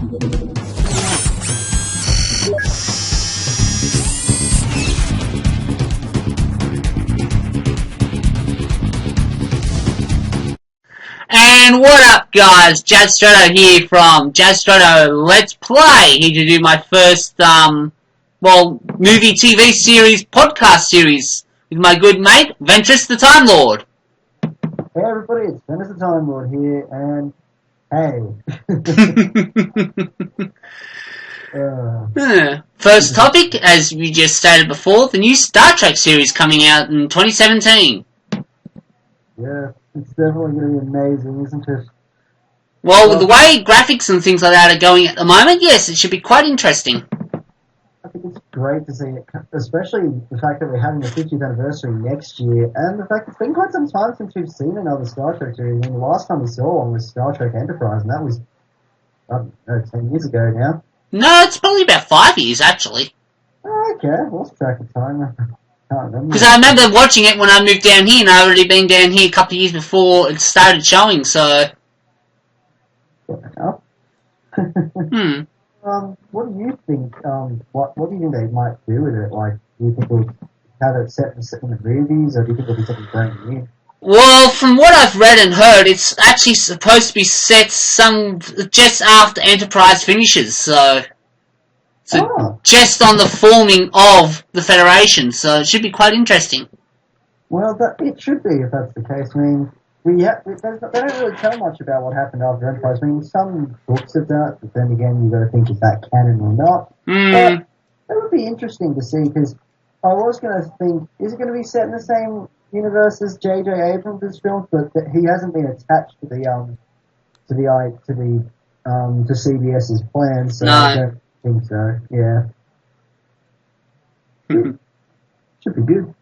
And what up, guys? Jazstretto here from jazstretto Let's Play. Here to do my first, movie, TV series, podcast series with my good mate, VentusThe Timelord. Hey everybody, it's VentusThe Timelord here, and hey. First topic, as we just stated before, the new Star Trek series coming out in 2017. Yeah, it's definitely going to be amazing, isn't it? Well, with the way graphics and things like that are going at the moment, yes, it should be quite interesting. I think it's great to see it, especially the fact that we're having the 50th anniversary next year, and the fact it's been quite some time since we've seen another Star Trek series. I mean, the last time we saw one was Star Trek Enterprise, and that was, I don't know, 10 years ago now. No, it's probably about 5 years, actually. Okay, lost track of time. I can't remember. Because I remember watching it when I moved down here, and I'd already been down here a couple of years before it started showing, so... What do you think? What do you think they might do with it? Like, do you think they'll have it set in the movies, or do you think it'll be something brand new? Well, from what I've read and heard, it's actually supposed to be set just after Enterprise finishes, so just on the forming of the Federation, so it should be quite interesting. Well, it should be, if that's the case. I mean, they don't really tell much about what happened after Enterprise. I mean, some books have done it, but then again, you've got to think, is that canon or not? But that would be interesting to see, because I was going to think, is it going to be set in the same universe as J.J. Abrams' films, but he hasn't been attached to CBS's plan, so I don't think so. Yeah. Should be good.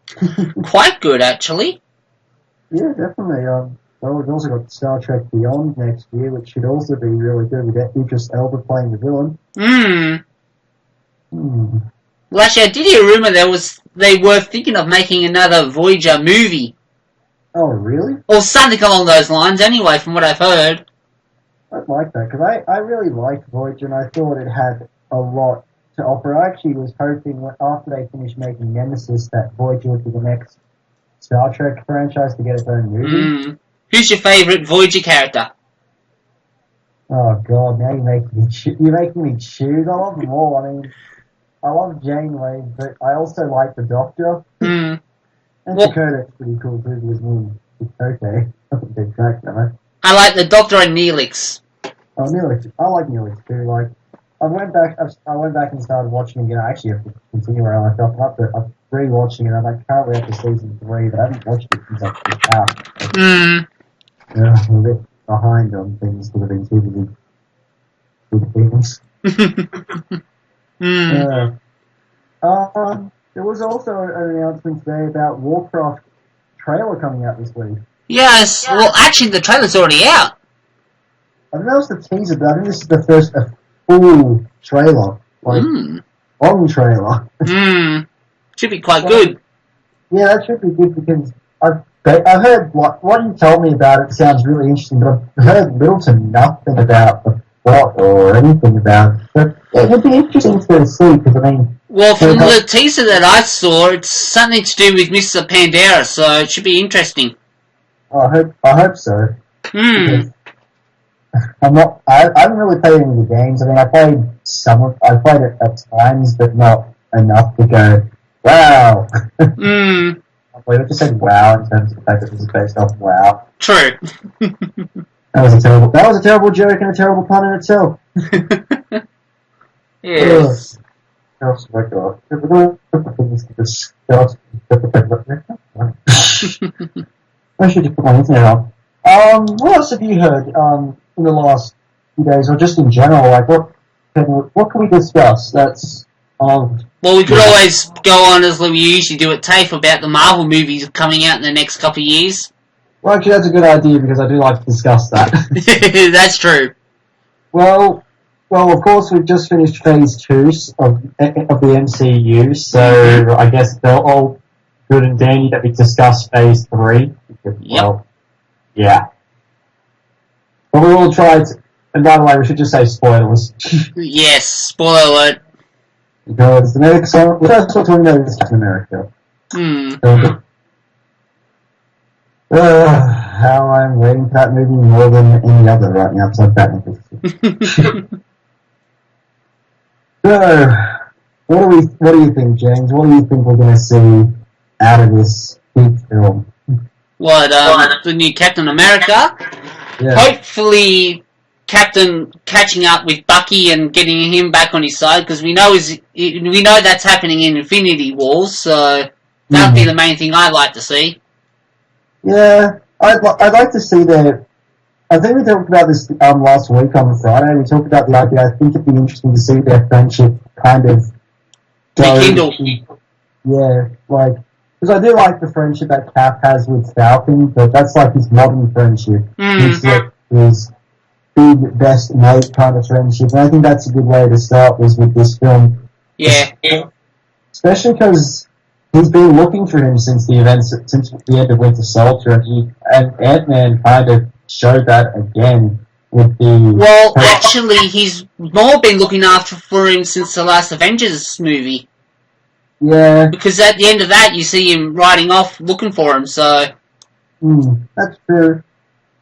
Quite good, actually. Yeah, definitely. Well, we've also got Star Trek Beyond next year, which should also be really good. We've got Idris Elba playing the villain. Well, actually, I did hear a rumour they were thinking of making another Voyager movie. Oh, really? Or something along those lines, anyway, from what I've heard. I'd like that, because I really liked Voyager, and I thought it had a lot to offer. I actually was hoping, after they finished making Nemesis, that Voyager would be the next Star Trek franchise to get its own movie. Who's your favourite Voyager character? Oh God! Now you're making me choose. I love them all. I mean, I love Janeway, but I also like the Doctor. And Chakotay's pretty cool too, because Chakotay. That's a big fact, though. I like the Doctor and Neelix. Oh, Neelix! I like Neelix too. Like, I went back and started watching again. I actually have to continue where I left off. I'm re-watching it. I'm currently up to season 3, but I haven't watched it since I was out. Yeah, I'm a bit behind on things that have been too busy with things. There was also an announcement today about Warcraft trailer coming out this week. Yes, well, actually, the trailer's already out. I don't know if it's the teaser, but I think this is the first full trailer. Long trailer. Should be quite good. Yeah, that should be good, because I've heard what you told me about it sounds really interesting, but I've heard little to nothing about the plot or anything about it. But it would be interesting to see, because I mean... Well, from the teaser that I saw, it's something to do with Mr. Pandera, so it should be interesting. I hope so. I haven't really played any of the games. I mean, I played it at times, but not enough to go, wow. I just said wow in terms of the fact that this is based off WoW. True. That was a terrible joke and a terrible pun in itself. Yes. Oh my God. I should just put my internet on. What else have you heard in the last few days, or just in general? Like, what can we discuss? That's well, we could always go on as we usually do at TAFE about the Marvel movies coming out in the next couple of years. Well, actually, that's a good idea, because I do like to discuss that. That's true. Well, of course, we've just finished Phase 2 of the MCU, so I guess they're all good and dandy that we discuss Phase 3. Because, well, yeah. But we will try to... And by the way, we should just say spoilers. Yes, spoiler alert. Because the first one we're talking about is Captain America. How I'm waiting for that movie more than any other right now, besides Batman. So, what do you think, James? What do you think we're going to see out of this big film? What, the new Captain America? Yeah. Hopefully, Captain catching up with Bucky and getting him back on his side, because we know that's happening in Infinity Wars, so that'd be the main thing I'd like to see. Yeah, I'd like to see their... I think we talked about this last week on Friday. We talked about the idea. I think it'd be interesting to see their friendship kind of rekindle. Yeah, like... Because I do like the friendship that Cap has with Falcon, but that's like his modern friendship. It's like his big, best mate kind of friendship. And I think that's a good way to start was with this film. Yeah. Especially because he's been looking for him since the end of Winter Soldier, and Ant-Man kind of showed that again with the... Well, actually, he's more been looking after for him since the last Avengers movie. Yeah. Because at the end of that, you see him riding off looking for him, so... That's true.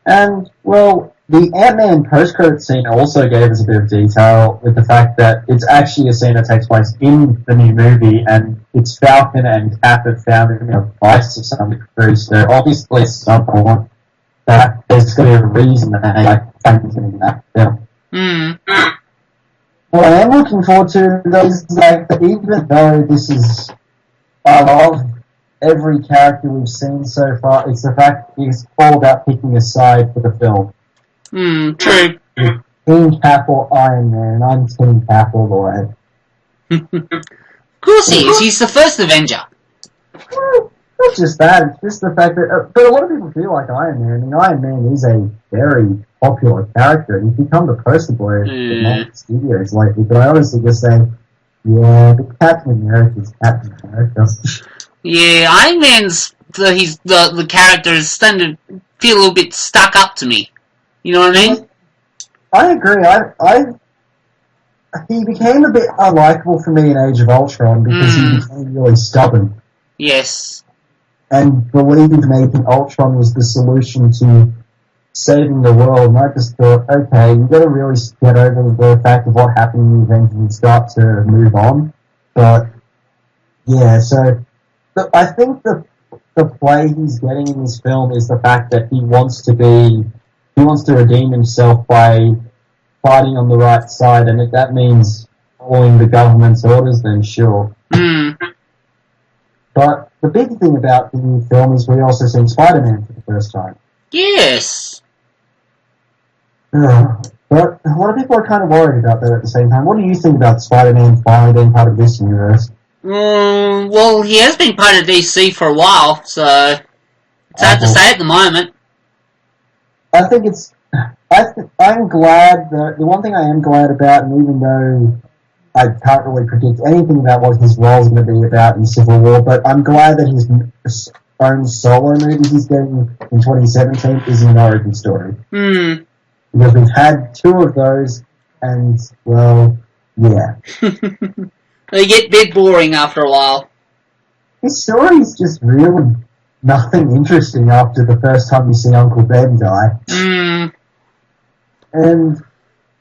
And, well, the Ant-Man post-credit scene also gave us a bit of detail with the fact that it's actually a scene that takes place in the new movie, and it's Falcon and Cap have found him in a vice of some degree, so obviously someone that there's going to be a reason that they like Falcon in that film. What I am looking forward to is like even though this is I love every character we've seen so far, it's the fact that it's all about picking a side for the film. True. Team Cap or Iron Man, I'm Team Cap all the way. Of course he is, he's the first Avenger. Not just that, it's just the fact that but a lot of people feel like Iron Man. I mean, Iron Man is a very popular character, and he's become the poster boy of the studios lately, but I honestly just say, yeah, but Captain America's Captain America. Yeah, Iron Man's the character is starting to feel a little bit stuck up to me. You know what I mean? I agree. He became a bit unlikable for me in Age of Ultron because he became really stubborn. Yes. And believed making Ultron was the solution to saving the world, and I just thought, okay, you've got to really get over the fact of what happened in the event and start to move on. But, yeah, so, I think the play he's getting in this film is the fact that he wants to redeem himself by fighting on the right side, and if that means following the government's orders, then sure. But the big thing about the new film is we also seen Spider-Man for the first time. Yes. But a lot of people are kind of worried about that at the same time. What do you think about Spider-Man finally being part of this universe? Well, he has been part of DC for a while, so it's hard to say at the moment. I think it's... I'm glad that... The one thing I am glad about, and even though I can't really predict anything about what his role is going to be about in Civil War, but I'm glad that his own solo movie he's getting in 2017 is an origin story. Because we've had 2 of those, and, well, yeah. They get a bit boring after a while. His story's just really nothing interesting after the first time you see Uncle Ben die.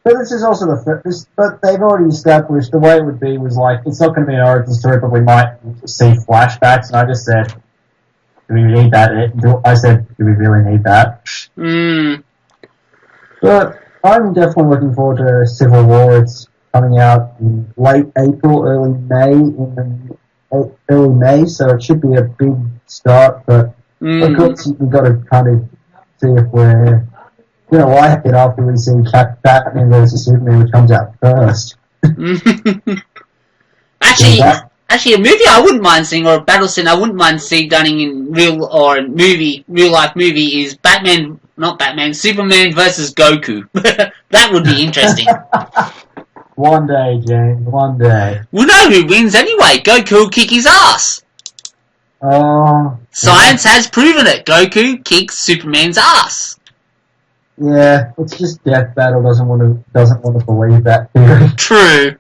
But this is also but they've already established the way it would be was like, it's not going to be an origin story, but we might see flashbacks, and I just said, do we need that? I said, do we really need that? But I'm definitely looking forward to Civil War. It's coming out in late April, early May, so it should be a big start, but of course we've got to kind of see if we're going to like it after we see Batman vs Superman, which comes out first. Actually, a movie I wouldn't mind seeing, or a battle scene I wouldn't mind seeing done in real life movie is Superman versus Goku. That would be interesting. One day, James, one day. We'll know who wins anyway. Goku will kick his ass. Science has proven it. Goku kicks Superman's ass. Yeah, it's just Death Battle doesn't want to believe that theory. True.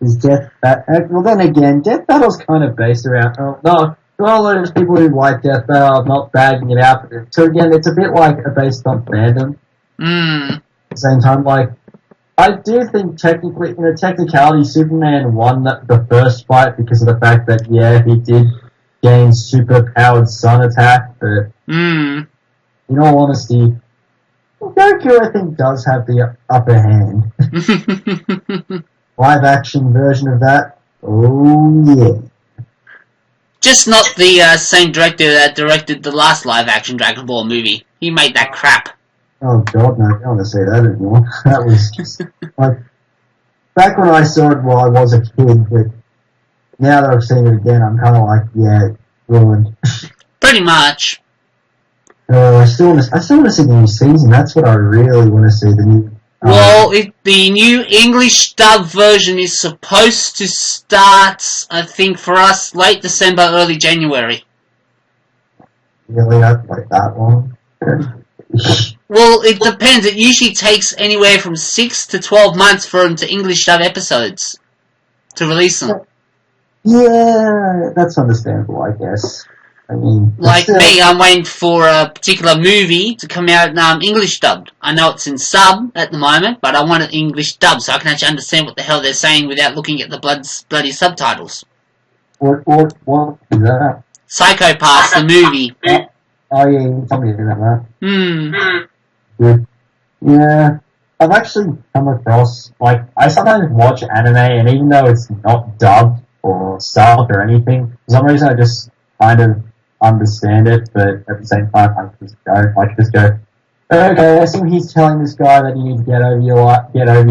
Is Death Battle? Well, then again, Death Battle's kind of based around. No, all those people who like Death Battle, not bagging it out. So again, it's a bit like based on fandom. At the same time, like I do think technically, in a technicality, Superman won the first fight because of the fact that he did gain super powered sun attack, but in all honesty, Goku, I think, does have the upper hand. Live action version of that? Oh, yeah. Just not the same director that directed the last live action Dragon Ball movie. He made that crap. Oh, God, no, I don't want to say that anymore. That was just, like, back when I saw it while I was a kid, but now that I've seen it again, I'm kind of like, yeah, ruined. Pretty much. I still want to see the new season. That's what I really want to see. The new. Well, the new English dub version is supposed to start, I think, for us, late December, early January. Really, that's like that long. Well, it depends. It usually takes anywhere from 6 to 12 months for them to English dub episodes to release them. Yeah, that's understandable, I guess. I mean, like me, I'm waiting for a particular movie to come out English dubbed. I know it's in sub at the moment, but I want it English dubbed so I can actually understand what the hell they're saying without looking at the bloody subtitles. What is that? Psychopaths, the movie. Oh yeah, you told me about that. Good. Yeah, I've actually come across, like, I sometimes watch anime, and even though it's not dubbed or subbed or anything, for some reason I just kind of understand it, but at the same time I just go, okay, I assume he's telling this guy that you need to get over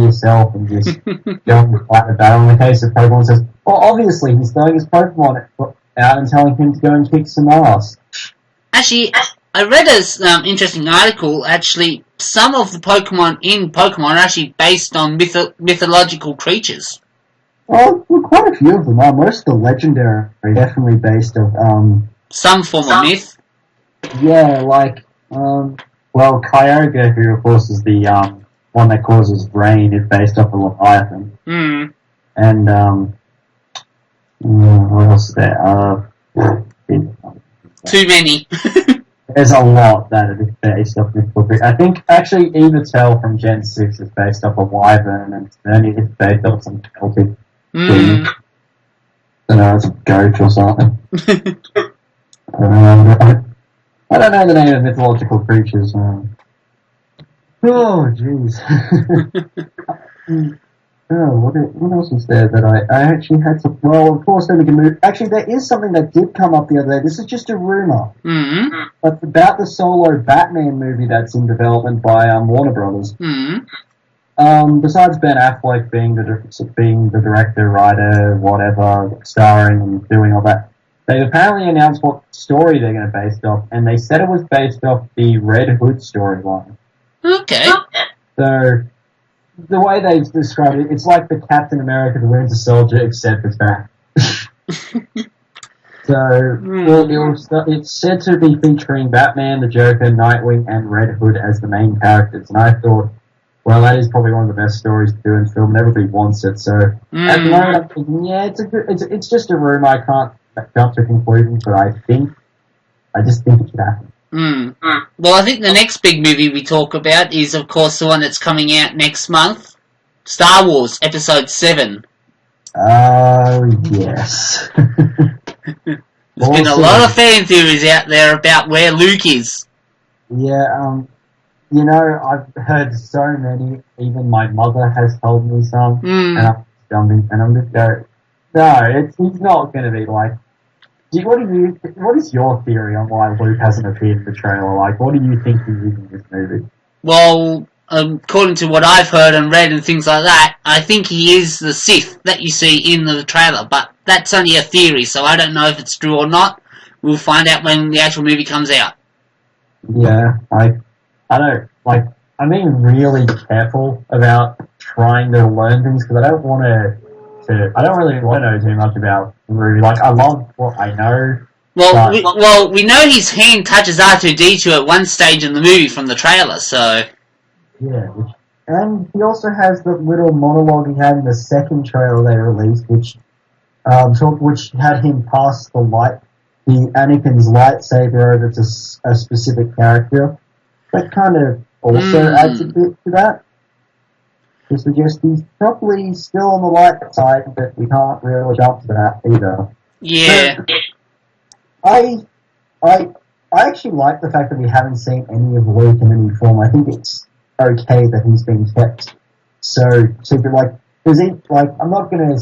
yourself and just go and fight the battle. In the case of Pokemon, says, well, obviously he's throwing his Pokemon out and telling him to go and kick some ass. Actually, I read an interesting article. Actually, some of the Pokemon in Pokemon are actually based on mythological creatures. Well, quite a few of them are. Most of the legendary are definitely based on some form of myth. Yeah, like well, Kyogre, who of course is the one that causes rain, is based off of Leviathan. And what else is there? Too many. There's a lot that is based off mythical. I think actually Evitel from Gen 6 is based off of Wyvern, and Cerny is based off some Celtic. I don't know, it's a goat or something. I don't know the name of mythological creatures. Oh, jeez. What else was there that I actually had to... Well, of course, then we can move... Actually, there is something that did come up the other day. This is just a rumour. But about the solo Batman movie that's in development by Warner Brothers. Besides Ben Affleck being the director, writer, whatever, starring and doing all that, they apparently announced what story they're going to base it off, and they said it was based off the Red Hood storyline. Okay. So, the way they've described it, it's like the Captain America, the Winter Soldier, except it's back. It's said to be featuring Batman, the Joker, Nightwing, and Red Hood as the main characters, and I thought, well, that is probably one of the best stories to do in film, and everybody wants it, so at the moment I'm thinking, yeah, it's just a rumor, I can't jump to conclusions, but I just think it should happen. Well, I think the next big movie we talk about is, of course, the one that's coming out next month, Star Wars Episode 7. Oh, yes. There's been a lot of fan theories out there about where Luke is. Yeah, you know, I've heard so many, even my mother has told me some, and I'm just going, no, he's not going to be like, what is your theory on why Luke hasn't appeared in the trailer? Like, what do you think he's in this movie? Well, according to what I've heard and read and things like that, I think he is the Sith that you see in the trailer, but that's only a theory, so I don't know if it's true or not. We'll find out when the actual movie comes out. Yeah, I don't, like, I'm being really careful about trying to learn things, because I don't really want to know too much about the movie. Like, I love what I know. Well, we know his hand touches R2-D2 at one stage in the movie from the trailer, so... Yeah, and he also has the little monologue he had in the second trailer they released, which had him pass the Anakin's lightsaber over to a specific character. That kind of also adds a bit to that. To suggest he's probably still on the light side, but we can't really jump to that either. Yeah. So, I actually like the fact that we haven't seen any of Luke in any form. I think it's okay that he's been kept so secret. I'm not gonna,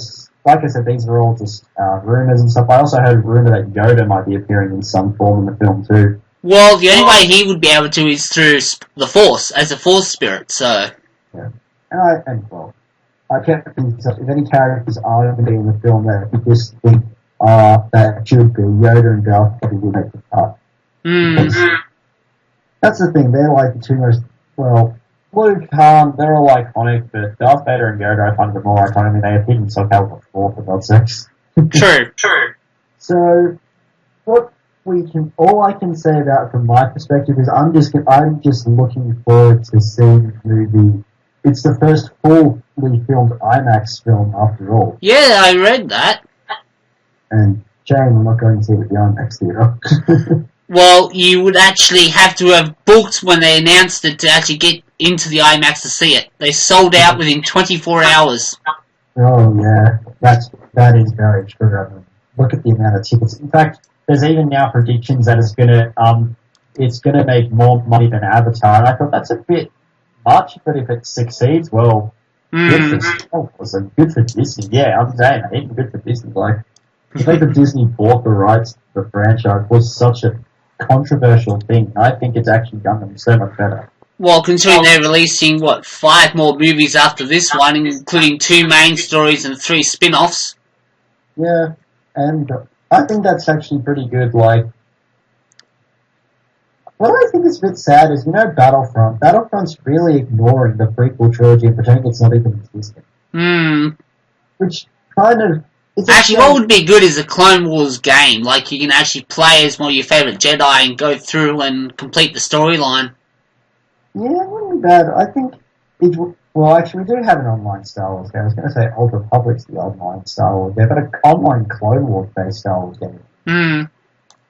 like I said, these are all just rumors and stuff. I also heard a rumor that Yoda might be appearing in some form in the film too. Well, the only way he would be able to is through the Force, as a Force spirit, so... Yeah. I can't think so. If any characters are going to be in the film that you just think that should be, Yoda and Darth probably will make the cut. That's the thing, they're like the two most, Luke, Han, they're all iconic, but Darth Vader and Yoda I find them more iconic. I mean, they have hidden so caliber for God's sakes. True. So, all I can say about it from my perspective is I'm just looking forward to seeing the movie. It's the first fully filmed IMAX film after all. Yeah, I read that. And shame I'm not going to see it at the IMAX theatre. Well, you would actually have to have booked when they announced it to actually get into the IMAX to see it. They sold out within 24 hours. Oh yeah, that is very true. I mean, look at the amount of tickets. In fact, there's even now predictions that it's gonna make more money than Avatar, and I thought that's a bit much, but if it succeeds, well, good for Disney. Yeah, I'm saying that, even good for Disney. Like, the fact that Disney bought the rights to the franchise was such a controversial thing. I think it's actually done them so much better. Well, considering they're releasing, 5 more movies after this one, including 2 main stories and 3 spin-offs. Yeah, and I think that's actually pretty good. Like, what I think is a bit sad is, Battlefront. Battlefront's really ignoring the prequel trilogy and pretending it's not even existing. Which kind of... Actually, what would be good is a Clone Wars game. Like, you can actually play as one of your favourite Jedi and go through and complete the storyline. Yeah, it wouldn't be bad. I think actually, we do have an online Star Wars game. I was going to say Old Republic's the online Star Wars game, but an online Clone Wars-based Star Wars game.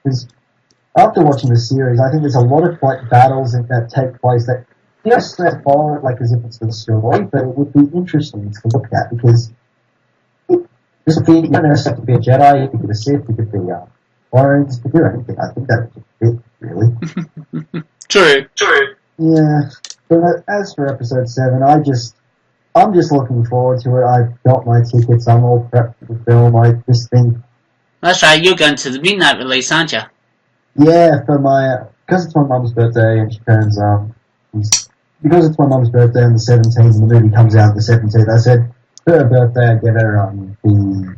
Because after watching the series, I think there's a lot of battles that take place that you don't follow it as if it's the story, but it would be interesting to look at because you don't necessarily have to be a Jedi. You could be a Sith. You could be clones. You could do anything. I think that would fit really. True. Yeah, but as for episode 7, I'm just looking forward to it. I've got my tickets. I'm all prepped for the film. I just think... That's right, you're going to the midnight release, aren't you? Yeah, because it's my mum's birthday and she turns, because it's my mum's birthday on the 17th and the movie comes out on the 17th, I said, for her birthday, I'd get her, the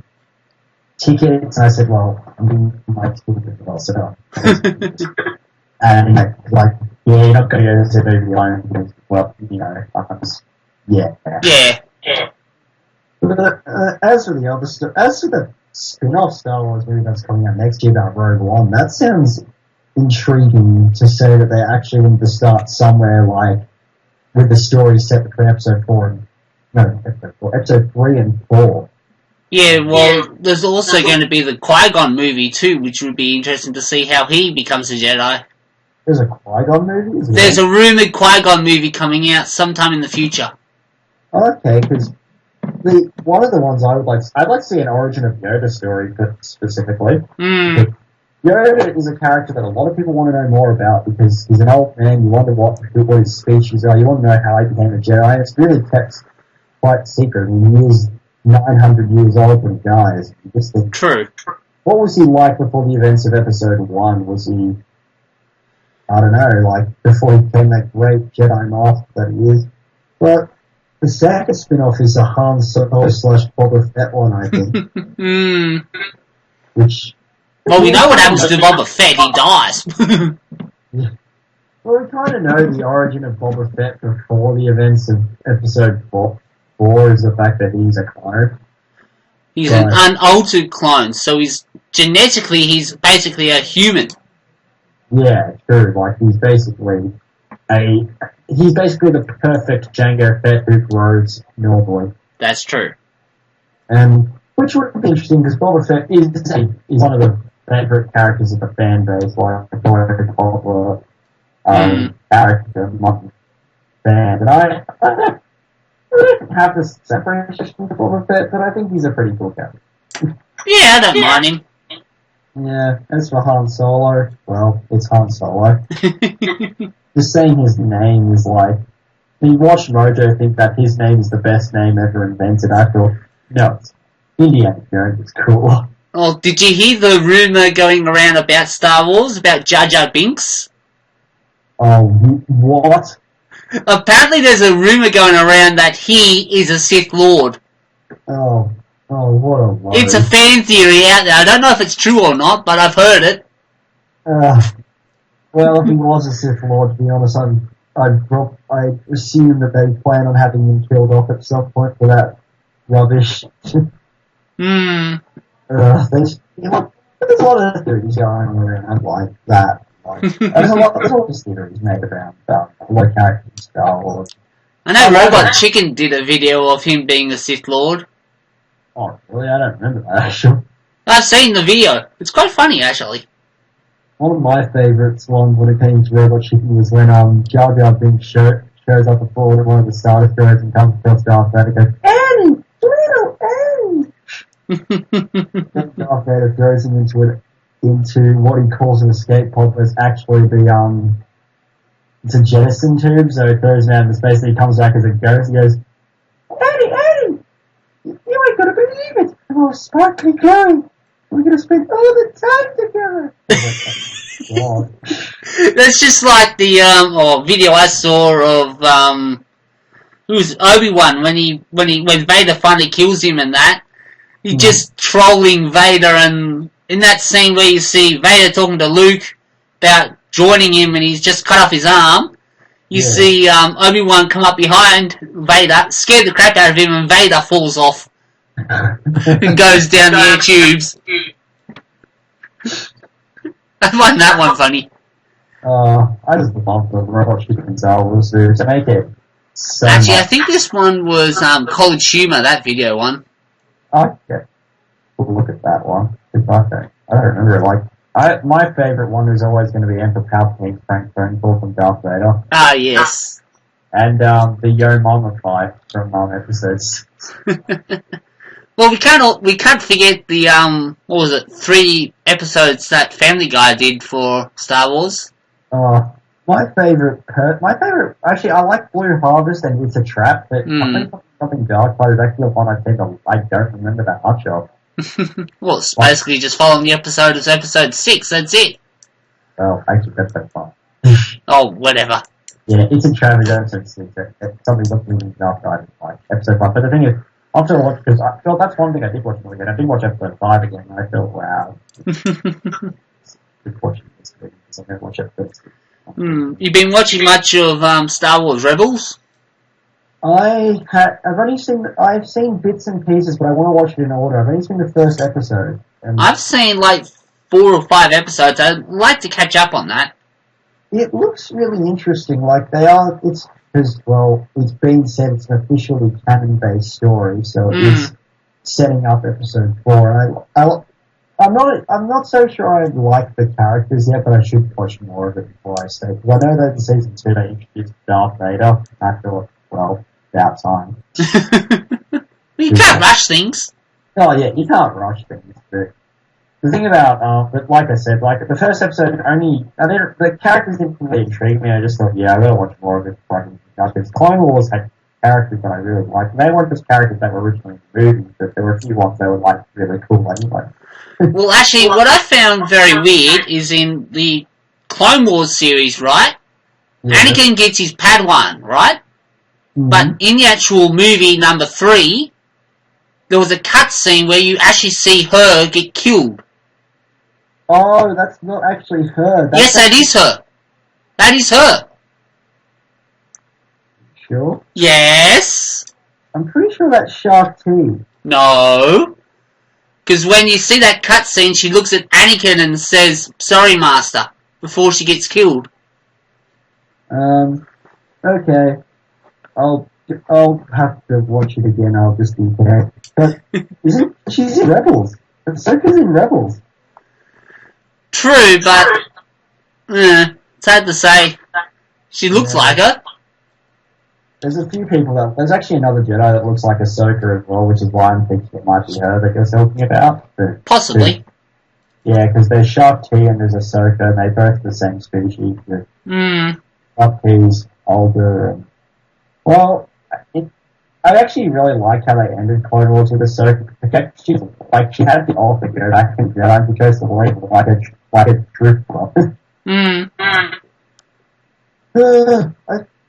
tickets, and I said, well, I'm getting my tickets as well, so... And you're not going to go to the movie alone because, yeah. But as for the other stuff, as for the spin-off Star Wars movie that's coming out next year about Rogue One, that sounds intriguing to say that they actually want to start somewhere with the story set between episode 3 and 4. Yeah, well, there's also going to be the Qui-Gon movie too, which would be interesting to see how he becomes a Jedi. There's a Qui-Gon movie? There's a rumoured Qui-Gon movie coming out sometime in the future. Okay, because one of the ones I'd like to see an origin of Yoda story specifically. Yoda is a character that a lot of people want to know more about because he's an old man. You wonder what his species are. You want to know how he became a Jedi. And it's really kept quite secret. I mean, he is 900 years old when he dies. You just think, true. What was he like before the events of Episode 1? Was he... I don't know, before he became that great Jedi Master that he is. But the second spin-off is a Han Solo / Boba Fett one, I think. Which... Well, we know what happens to Boba Fett, he dies. Yeah. Well, we kind of know the origin of Boba Fett before the events of Episode 4 is the fact that he's a clone. He's an unaltered clone, so he's basically a human. Yeah, true. He's basically he's basically the perfect Jango Fett who grows normally. That's true. Which would be interesting because Boba Fett is one of the favourite characters of the fan base, like a very popular character among fans. And I don't have this separation from Boba Fett, but I think he's a pretty cool character. Yeah, I don't mind him. Yeah, as for Han Solo, well, it's Han Solo. Just saying his name is like... When you watch Mojo think that his name is the best name ever invented, I thought, no, Indiana Jones is cool. Oh, did you hear the rumour going around about Star Wars, about Jar Jar Binks? Oh, what? Apparently there's a rumour going around that he is a Sith Lord. Oh, what a lie. It's a fan theory out there. I don't know if it's true or not, but I've heard it. Well, if he was a Sith Lord, to be honest, I assume that they plan on having him killed off at some point for that rubbish. There's a lot of theories going around like that. There's a lot of theories made about what characters in Star Wars. I know Robot Chicken did a video of him being a Sith Lord. Oh, really? I don't remember that, actually. I've seen the video. It's quite funny, actually. One of my favourites when it came to Robot Chicken was when Jar Jar Binks shows up before one of the Star Destroyers and comes across Darth Vader and goes, Annie! Little Annie! Then Darth Vader throws him into what he calls an escape pod, but it's actually it's a jettison tube, so he throws him out into space and he comes back as a ghost. He goes, Annie! You ain't gonna believe it! Oh, sparkly glowing! We're gonna spend all the time together! God. That's just like the video I saw of who's Obi-Wan when Vader finally kills him and that. He's just trolling Vader, and in that scene where you see Vader talking to Luke about joining him and he's just cut off his arm, you see Obi-Wan come up behind Vader, scare the crap out of him, and Vader falls off and goes down the air tubes. I find that one funny. I just love the Robot Chicken Star Wars series. To make it so Actually, much. I think this one was College Humor, that video one. Okay. We'll look at that one. I don't remember it. My favourite one is always going to be Emperor Palpatine's prank phone call from Darth Vader. Ah, yes. And the Yo Mama fight from episodes. Well, we can't forget the 3 episodes that Family Guy did for Star Wars. My favourite, actually, I like Blue Harvest and It's a Trap, but I think something Dark Side is actually one I don't remember that much of. Well, it's basically just following the episode as episode 6, that's it. Oh, actually, that's so fun. Oh, whatever. Yeah, It's a Trap is episode 6. It's something looking Dark Side is like episode 5. But the thing is, after I watched, because I felt that's one thing I did watch again. I did watch episode 5 again, and I felt, wow. Good watching this again, because I never watched episode 6. You've been watching much of Star Wars Rebels? I've seen bits and pieces, but I want to watch it in order. I've only seen the first episode. I've seen like 4 or 5 episodes. I'd like to catch up on that. It looks really interesting. It's been said it's an officially canon-based story, so it's setting up episode 4. I'm not so sure I like the characters yet, but I should watch more of it before I stay. Because I know that in season 2 they introduced Darth Vader. I thought, well, about time. You can't rush things. Oh yeah, you can't rush things. But the thing about, but like I said, the first episode the characters didn't really intrigue me. I just thought, yeah, I gotta watch more of it before I can discuss it. Clone Wars had characters that I really liked. They weren't just characters that were originally in the movies, but there were a few ones that were really cool anyway. Well, actually, what I found very weird is in the Clone Wars series, right? Yeah. Anakin gets his Padawan, right? Mm-hmm. But in the actual movie number 3, there was a cutscene where you actually see her get killed. Oh, that's not actually her. Yes, that is her. That is her. Sure? Yes. I'm pretty sure that's Shark T. No. Because when you see that cutscene, she looks at Anakin and says, "Sorry, Master," before she gets killed. Okay. I'll have to watch it again. I'll just be there. But she's in Rebels? Ahsoka's in Rebels. True, but it's hard to say. She looks like her. There's a few people there's actually another Jedi that looks like Ahsoka as well, which is why I'm thinking it might be her that you're talking about. Possibly. Yeah, because there's Shark T and there's Ahsoka, and they're both the same species. Shark T's older, and I actually really like how they ended Clone Wars with Ahsoka. She had the offer to go back and Jedi, and she chose to leave like a trooper.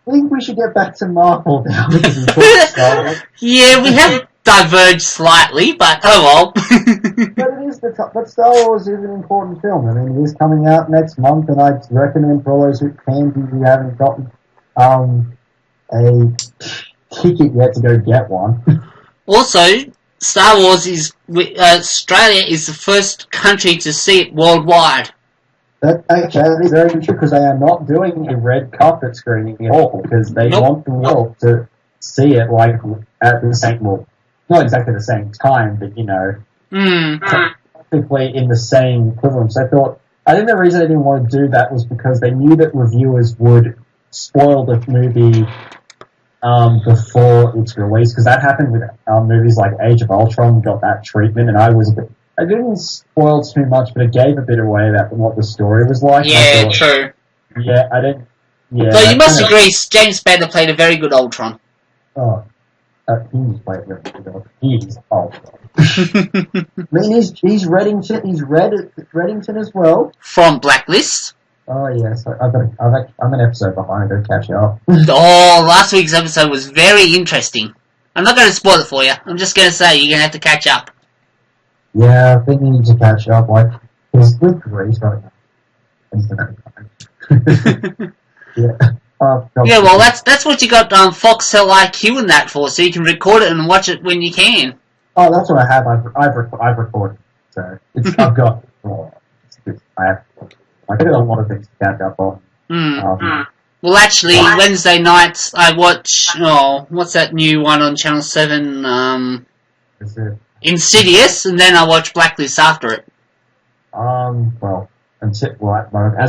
I think we should get back to Marvel now. Yeah, we have diverged slightly, but oh well. But Star Wars is an important film. I mean, it is coming out next month, and I'd recommend for all those who haven't gotten a ticket yet to go get one. Also, Star Wars Australia is the first country to see it worldwide. That is very true, because they are not doing a red carpet screening at all, because they want the world to see it like at the same, not exactly the same time, but technically in the same equivalence. I think the reason they didn't want to do that was because they knew that reviewers would spoil the movie before its release, because that happened with movies like Age of Ultron, got that treatment, and I didn't spoil too much, but it gave a bit away about what the story was like. Yeah, true. Yeah, I didn't. Yeah. So you must agree, James Spader played a very good Ultron. Oh, he's played very good Ultron. He's Ultron. I mean, he's Reddington. He's Reddington as well. From Blacklist. Oh yes, I'm an episode behind. I'll catch up. Last week's episode was very interesting. I'm not going to spoil it for you. I'm just going to say you're going to have to catch up. Yeah, I think you need to catch up. It's with Grace right now. Yeah. Well, that's what you got Foxtel IQ and that for, so you can record it and watch it when you can. Oh, that's what I have. I've recorded. So I've got. I got a lot of things to catch up on. Well, actually, Wednesday nights I watch. What's that new one on Channel 7? Is it? Insidious, and then I watch Blacklist after it. As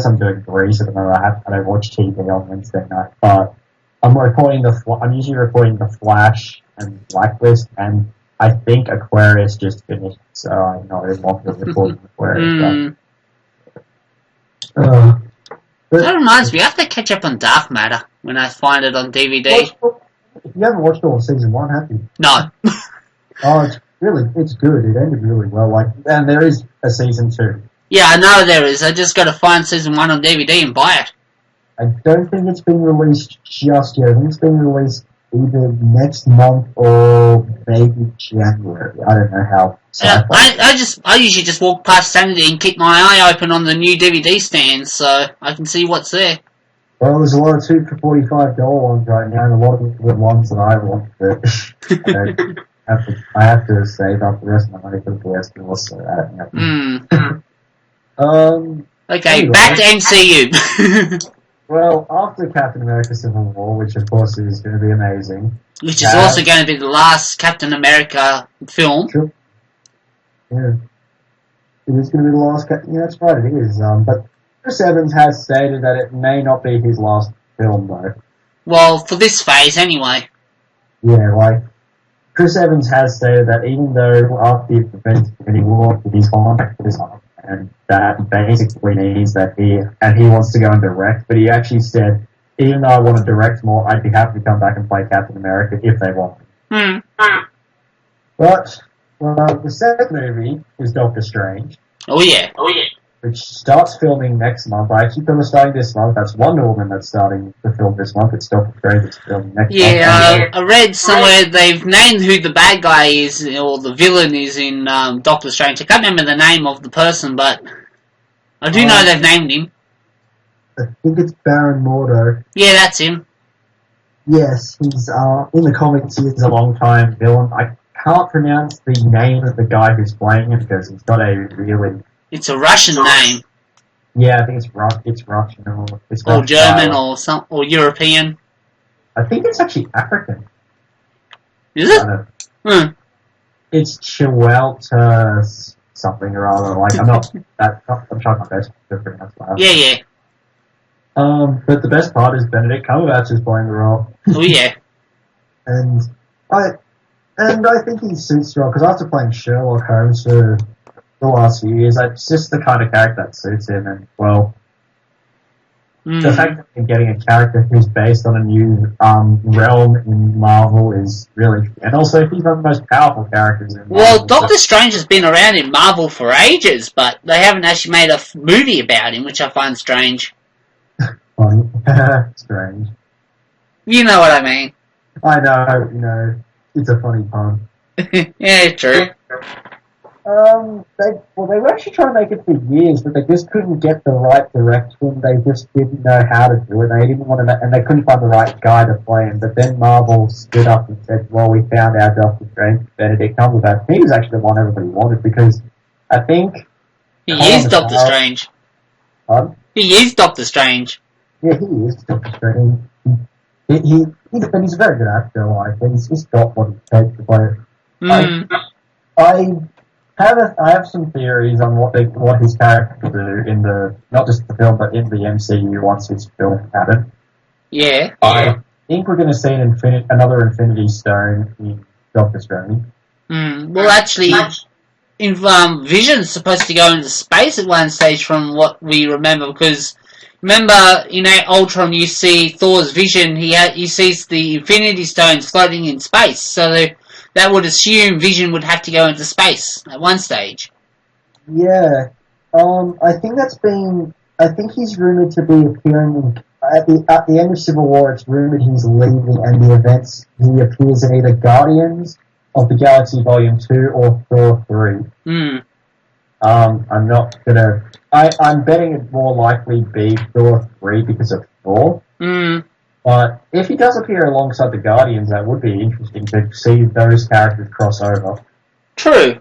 I'm doing Grease at the moment, I don't watch TV on Wednesday night, but I'm usually recording The Flash and Blacklist, and I think Aquarius just finished, so I'm not even longer recording Aquarius. That reminds me, I have to catch up on Dark Matter when I find it on DVD. You haven't watched all of season 1, have you? No. It's good. It ended really well. And there is a season 2. Yeah, I know there is. I just got to find season 1 on DVD and buy it. I don't think it's been released just yet. I think it's been released either next month or maybe January. I don't know how. I usually just walk past Sanity and keep my eye open on the new DVD stand so I can see what's there. Well, there's a lot of $2 for $45 ones right now, and a lot of the ones that I want, but I have to save up the rest of my money for the PS4, so that. Okay, anyway. Back to MCU. Well, after Captain America Civil War, which of course is going to be amazing. Which is also going to be the last Captain America film. Sure. Yeah. It is going to be the last Captain... Yeah, that's right, it is. But Chris Evans has stated that it may not be his last film, though. Well, for this phase, anyway. Yeah, Chris Evans has stated that even though after the event of Infinity War, his contract is up, and that basically means that he wants to go and direct, but he actually said, even though I want to direct more, I'd be happy to come back and play Captain America if they want me. But the second movie is Doctor Strange. Oh yeah. Which starts filming next month. I actually thought it was starting this month. That's Wonder Woman that's starting to film this month. It's Doctor Strange that's filming next month. Yeah, I read somewhere they've named who the bad guy is, or the villain is in Doctor Strange. I can't remember the name of the person, but I do know they've named him. I think it's Baron Mordo. Yeah, that's him. Yes, he's in the comics. He is a long-time villain. I can't pronounce the name of the guy who's playing him because he's got a really... It's a Russian name. Yeah, I think it's Russian or German or European. I think it's actually African. Is it? Hmm. It's Chihuahua something or other. Like I'm trying my best to pronounce that. Yeah. But the best part is Benedict Cumberbatch is playing the role. Oh yeah. and I think he suits the role because after playing Sherlock Holmes for the last few years, it's just the kind of character that suits him. And well, the fact that you're getting a character who's based on a new realm in Marvel is really, and also he's one of the most powerful characters in Marvel. Well, Doctor Strange has been around in Marvel for ages, but they haven't actually made a movie about him, which I find strange. Funny. Strange. You know what I mean. I know, it's a funny pun. Yeah, true. They were actually trying to make it for years, but they just couldn't get the right direction. They just didn't know how to do it. They didn't want to, and they couldn't find the right guy to play him. But then Marvel stood up and said, "Well, we found our Doctor Strange, Benedict Cumberbatch." He was actually the one everybody wanted because I think he is Doctor Strange. Pardon? He is Doctor Strange. Yeah, he is Doctor Strange. He's a very good actor. Like he's got what it takes to play it. I have some theories on what his character will do in not just the film but in the MCU once his film happened. Yeah. I think we're going to see another Infinity Stone in Doctor Strange. Well, actually, Vision's supposed to go into space at one stage, from what we remember, because remember, Ultron, you see Thor's vision. He sees the Infinity Stones floating in space, so that would assume Vision would have to go into space at one stage. Yeah. I think he's rumoured to be appearing at the end of Civil War. It's rumoured he's leaving, and the events he appears in either Guardians of the Galaxy Volume 2 or Thor 3. I'm not gonna. I'm betting it more likely be Thor 3 because of Thor. But if he does appear alongside the Guardians, that would be interesting to see those characters cross over. True.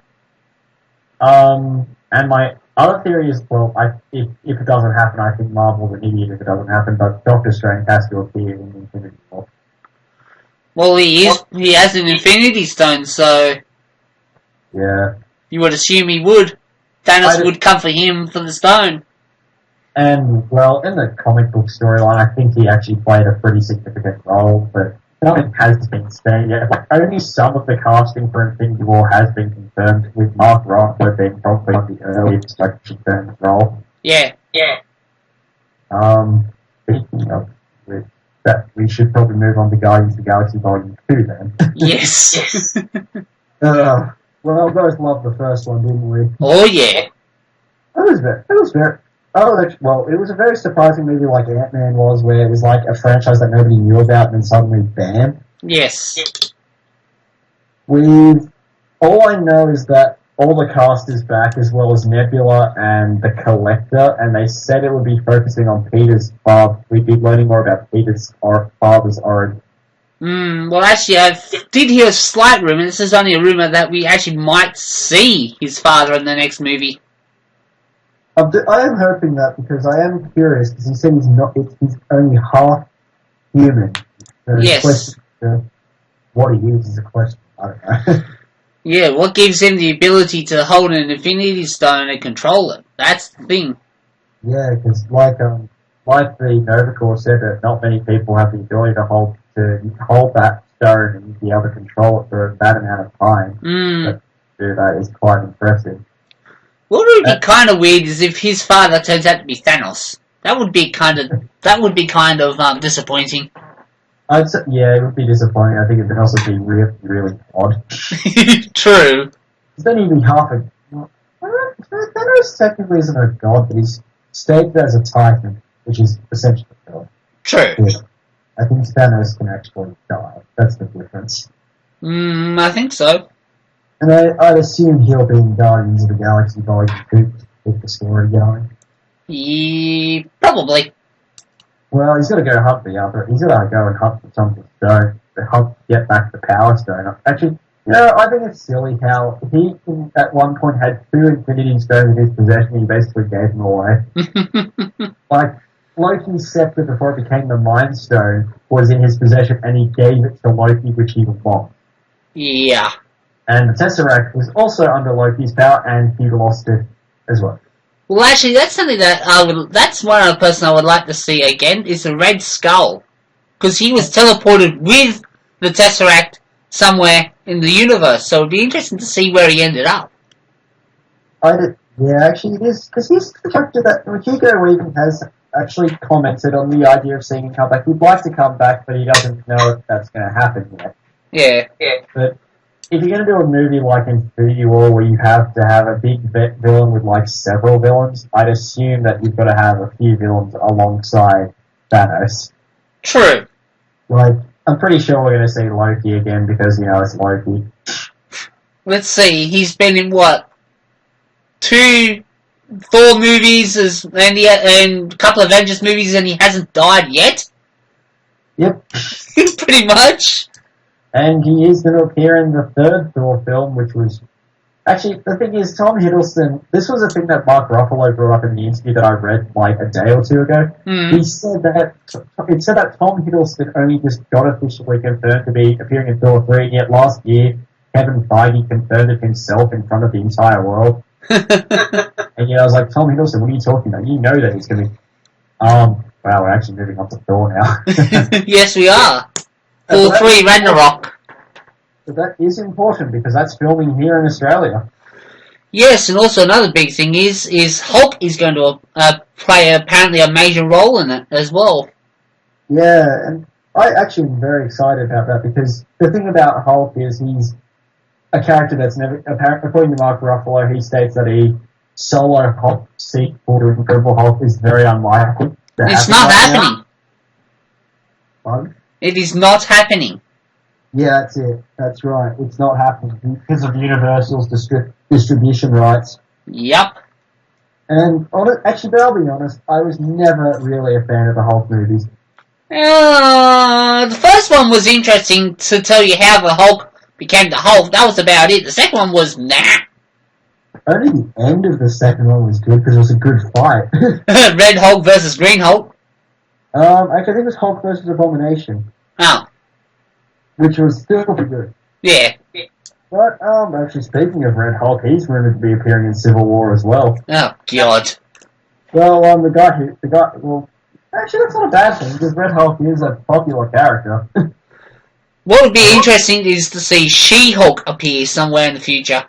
And my other theory is, well, if it doesn't happen, I think Marvel's an idiot if it doesn't happen, but Doctor Strange has to appear in Infinity War. Well, he has an Infinity Stone, so yeah, you would assume he would. Thanos would come for him for the stone. And, well, in the comic book storyline, I think he actually played a pretty significant role, but nothing has been said yet. Like, only some of the casting for Infinity War has been confirmed, with Mark Ruffalo being probably the earliest confirmed role. Yeah. Speaking of that, we should probably move on to Guardians of the Galaxy Volume 2 then. Yes. Well, we both loved the first one, didn't we? Oh, yeah. It was very... it was a very surprising movie like Ant-Man was, where it was like a franchise that nobody knew about, and then suddenly, bam. Yes. All I know is that all the cast is back, as well as Nebula and the Collector, and they said it would be focusing on Peter's father. We'd be learning more about Peter's father's origin. Well, actually, I did hear a slight rumour. This is only a rumour that we actually might see his father in the next movie. I am hoping that, because I am curious, because he said he's only half human. Yes. What he is a question. I don't know. Yeah, what gives him the ability to hold an Infinity Stone and control it? That's the thing. Yeah, because like the Nova Corps said, that not many people have the ability to hold that stone and be able to control it for that amount of time. But to do that is quite impressive. What would be kind of weird is if his father turns out to be Thanos. That would be kind of disappointing. Yeah, it would be disappointing. I think it would also be really, really odd. True. Then he'd be half a... Thanos technically isn't a god, but he's stated as a Titan, which is essentially a god. True. Yeah. I think Thanos can actually die. That's the difference. I think so. And I'd assume he'll be in Guardians of the Galaxy Volume 2 to keep the story going. Yeah, probably. Well, he's got to go and hunt for something stone, to get back the Power Stone. Actually, I think it's silly how he, at one point, had 2 Infinity Stones in his possession and he basically gave them away. Like, Loki's scepter before it became the Mind Stone was in his possession and he gave it to Loki, which he lost. Yeah. And the Tesseract was also under Loki's power and he lost it as well. Well, actually, that's something that that's one other person I would like to see again, is the Red Skull. Because he was teleported with the Tesseract somewhere in the universe, so it'd be interesting to see where he ended up. Yeah, actually it is, because he's the character that Hugo Weaving has actually commented on the idea of seeing him come back. He'd like to come back, but he doesn't know if that's going to happen yet. Yeah. But if you're going to do a movie like Infinity War where you have to have a big villain with like several villains, I'd assume that you've got to have a few villains alongside Thanos. True. Like, I'm pretty sure we're going to see Loki again because, it's Loki. Let's see, he's been in what? 2 Thor movies and a couple of Avengers movies and he hasn't died yet? Yep. Pretty much. And he is going to appear in the 3rd Thor film, which was... Actually, the thing is, Tom Hiddleston... This was a thing that Mark Ruffalo brought up in the interview that I read, like, a day or 2 ago. He said that... It said that Tom Hiddleston only just got officially confirmed to be appearing in Thor 3, and yet last year, Kevin Feige confirmed it himself in front of the entire world. And, I was like, Tom Hiddleston, what are you talking about? You know that he's going to be... Wow, we're actually moving on to Thor now. Yes, we are. Thor 3 Ragnarok. But that is important because that's filming here in Australia. Yes, and also another big thing is Hulk is going to play apparently a major role in it as well. Yeah, and I actually am very excited about that because the thing about Hulk is he's a character that's never, according to Mark Ruffalo, he states that a solo Hulk sequel to Incredible Hulk is very unlikely. It's not happening. What? It is not happening. Yeah, that's it. That's right. It's not happening because of Universal's distribution rights. Yep. And actually, but I'll be honest, I was never really a fan of the Hulk movies. The first one was interesting to tell you how the Hulk became the Hulk. That was about it. The second one was nah. Only the end of the second one was good because it was a good fight. Red Hulk versus Green Hulk. Actually, I think it was Hulk versus Abomination. Oh. Which was still pretty good. Yeah. But, actually, speaking of Red Hulk, he's rumored to be appearing in Civil War as well. Oh, God. Well, well, actually, that's not a bad thing, because Red Hulk is a popular character. What would be interesting is to see She-Hulk appear somewhere in the future.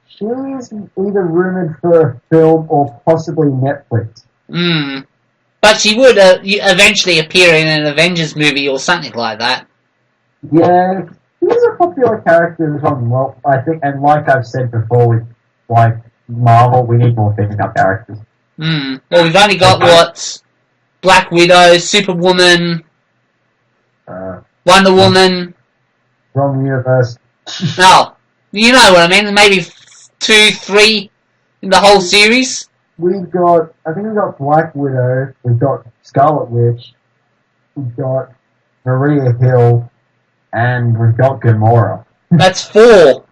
She's either rumored for film or possibly Netflix. But she would eventually appear in an Avengers movie or something like that. Yeah, he's a popular character as well, I think, and like I've said before with, like, Marvel, we need more female characters. Well, we've only got, Black Widow, Superwoman, Wonder Woman. Wrong universe. No, you know what I mean, maybe 2, 3 in the whole series. I think we've got Black Widow, we've got Scarlet Witch, we've got Maria Hill, and we've got Gamora. That's 4.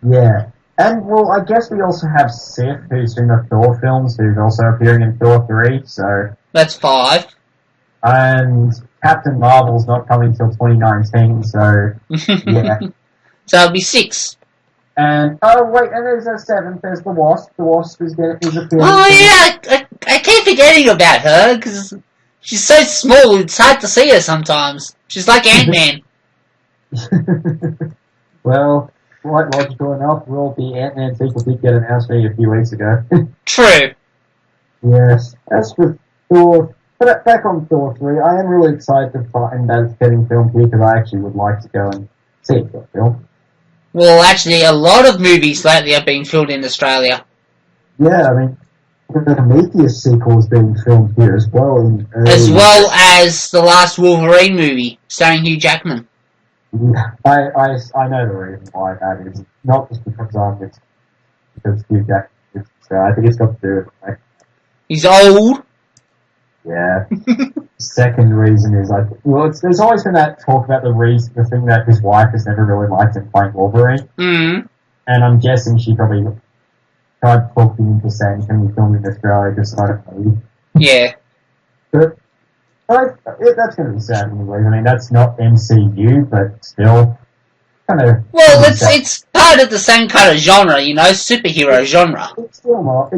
Yeah. And, well, I guess we also have Sif, who's in the Thor films, who's also appearing in Thor 3, so... That's 5. And Captain Marvel's not coming till 2019, so... Yeah. So it'll be 6. And, and there's a 7th, there's the Wasp. The Wasp is appearing... Oh, yeah, I keep forgetting about her, because she's so small, it's hard to see her sometimes. She's like Ant-Man. Well, quite logical enough. The Ant-Man sequel did get announced a few weeks ago. True. Yes. As for Thor, but back on Thor 3, I am really excited to find that it's getting filmed here because I actually would like to go and see it get filmed. Well, actually, a lot of movies lately are being filmed in Australia. Yeah, I mean, the Prometheus sequel is being filmed here as well. As well as the last Wolverine movie, starring Hugh Jackman. I know the reason why that is. Not just because because Hugh Jackman. I think it's got to do with it. He's old. Yeah. Second reason is there's always been that talk about the thing that his wife has never really liked him playing Wolverine. Mm. And I'm guessing she probably tried talking him into saying, can we film in Australia just so I don't leave? Yeah. But that's going to be sad anyways. I mean, that's not MCU, but still kind of... Well, it's part of the same kind of genre, superhero genre. It's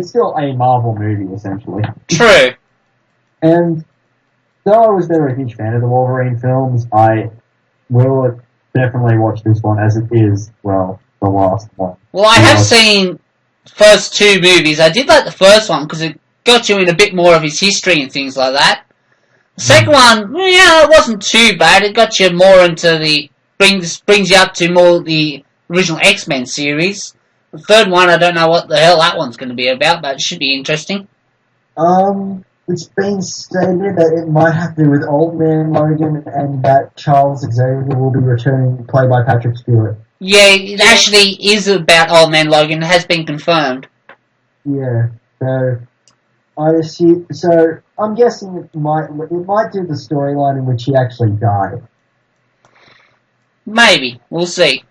still a Marvel movie, essentially. True. And though I was never a huge fan of the Wolverine films, I will definitely watch this one as it is, the last one. Well, I have seen the first two movies. I did like the first one because it got you in a bit more of his history and things like that. The second one, it wasn't too bad. It got you more into brings you up to more the original X-Men series. The third one, I don't know what the hell that one's going to be about, but it should be interesting. It's been stated that it might have to do with Old Man Logan and that Charles Xavier will be returning, played by Patrick Stewart. Yeah, it actually is about Old Man Logan. It has been confirmed. Yeah, so I'm guessing it might do the storyline in which he actually died. Maybe. We'll see.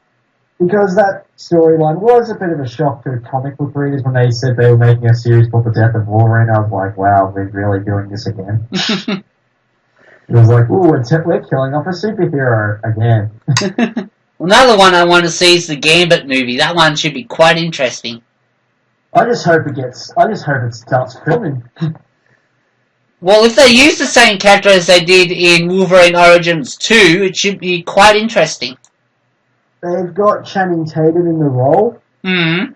Because that storyline was a bit of a shock to comic book readers when they said they were making a series called The Death of Wolverine. I was like, wow, we're really doing this again. It was like, ooh, we're killing off a superhero again. Another one I want to see is the Gambit movie. That one should be quite interesting. I just hope it starts filming. Well, if they use the same character as they did in Wolverine Origins 2, it should be quite interesting. They've got Channing Tatum in the role. Mm-hmm.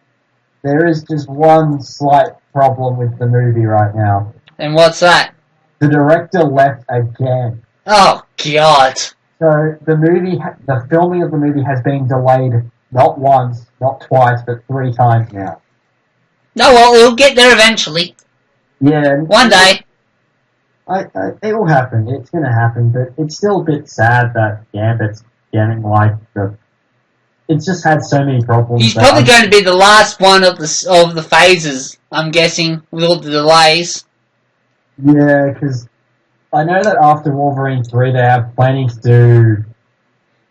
There is just one slight problem with the movie right now. And what's that? The director left again. Oh, God. So the filming of the movie has been delayed not once, not twice, but 3 times now. No, well, it'll get there eventually. Yeah. One day. It will happen. It's going to happen, but it's still a bit sad that Gambit's getting it's just had so many problems. He's probably going to be the last one of the phases, I'm guessing, with all the delays. Yeah, because I know that after Wolverine 3, they have planning to do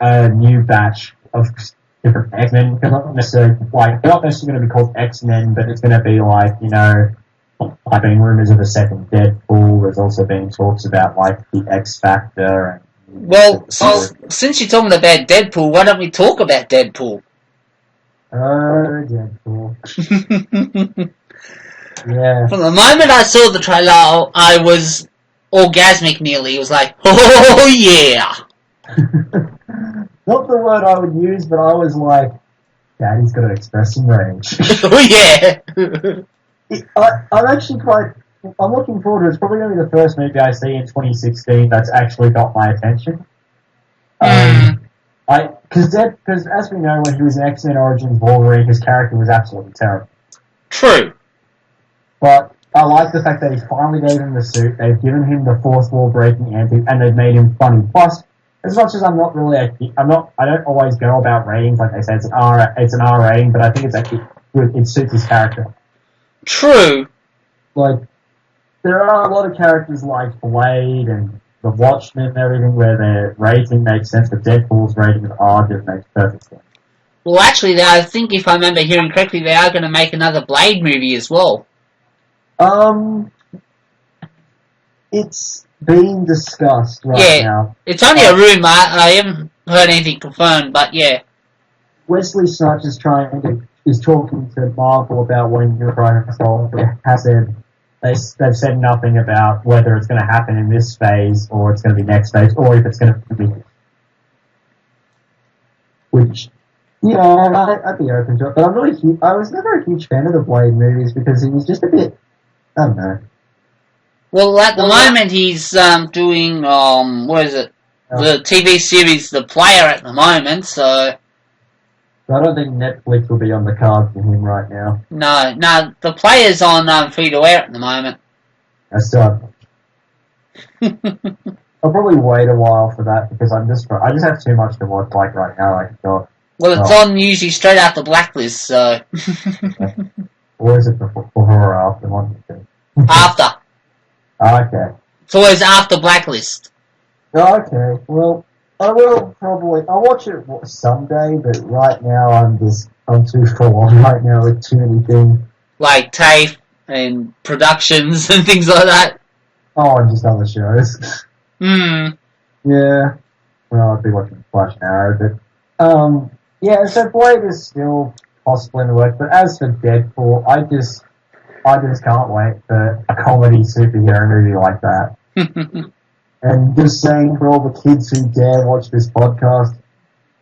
a new batch of different X-Men. They're not necessarily going to be called X-Men, but it's going to be I've been rumours of a second Deadpool. There's also been talks about the X Factor. Well, since you're talking about Deadpool, why don't we talk about Deadpool? Deadpool. Yeah. From the moment I saw the trailer, I was orgasmic nearly. It was like, oh yeah! Not the word I would use, but I was like, Daddy's got to express some rage. Oh yeah! I'm looking forward to it. It's probably going to be the first movie I see in 2016 that's actually got my attention. Because as we know, when he was in X-Men Origins Wolverine, his character was absolutely terrible. True. But I like the fact that he finally gave him the suit, they've given him the fourth wall breaking antics, and they've made him funny. Plus, as much as I don't always go about ratings, like they say it's an R rating, but I think it's actually good, it suits his character. True. There are a lot of characters like Blade and the Watchmen and everything where their rating makes sense, but Deadpool's rating is odd, it makes perfect sense. Well, actually, I think if I remember hearing correctly, they are going to make another Blade movie as well. It's being discussed right now. It's only a rumour. I haven't heard anything confirmed, but yeah. Wesley Snipes is talking to Marvel about when you're trying to solve it. They've said nothing about whether it's going to happen in this phase or it's going to be next phase or if it's going to be. Which, I'd be open to it. But I was never a huge fan of the Blade movies because he was just a bit, I don't know. Well, at the moment he's doing, the TV series The Player at the moment, so... I don't think Netflix will be on the cards for him right now. No, The Player's on free-to-air at the moment. I still have... I'll probably wait a while for that because I just have too much to watch right now. Well, it's on usually straight after Blacklist, so... Or is it before or after one? After. Okay. So it's after Blacklist. Okay, well, I'll watch it someday, but right now I'm too full on right now with too many things. Like TAFE and productions and things like that. Oh, and just other shows. Yeah. Well, I'd be watching Flash and Arrow, but, yeah, so Blade is still possible in the work, but as for Deadpool, I just can't wait for a comedy superhero movie like that. And just saying for all the kids who dare watch this podcast,